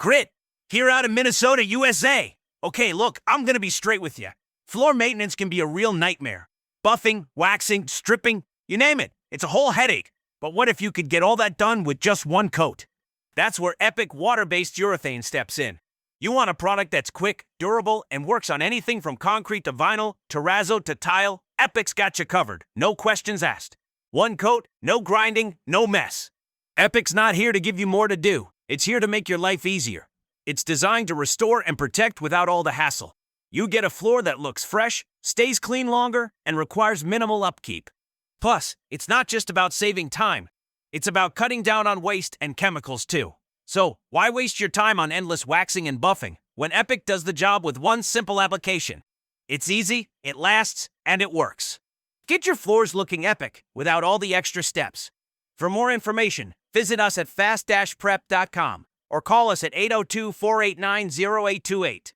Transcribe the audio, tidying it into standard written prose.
Grit, here out of Minnesota, USA. Okay, look, I'm gonna be straight with you. Floor maintenance can be a real nightmare. Buffing, waxing, stripping, you name it. It's a whole headache. But what if you could get all that done with just one coat? That's where Epic Water-Based Urethane steps in. You want a product that's quick, durable, and works on anything from concrete to vinyl, terrazzo to tile. Epic's got you covered. No questions asked. One coat, no grinding, no mess. Epic's not here to give you more to do. It's here to make your life easier. It's designed to restore and protect without all the hassle. You get a floor that looks fresh, stays clean longer, and requires minimal upkeep. Plus, it's not just about saving time. It's about cutting down on waste and chemicals too. So, why waste your time on endless waxing and buffing when Epic does the job with one simple application? It's easy, it lasts, and it works. Get your floors looking epic without all the extra steps. For more information, visit us at fast-prep.com or call us at 802-489-0828.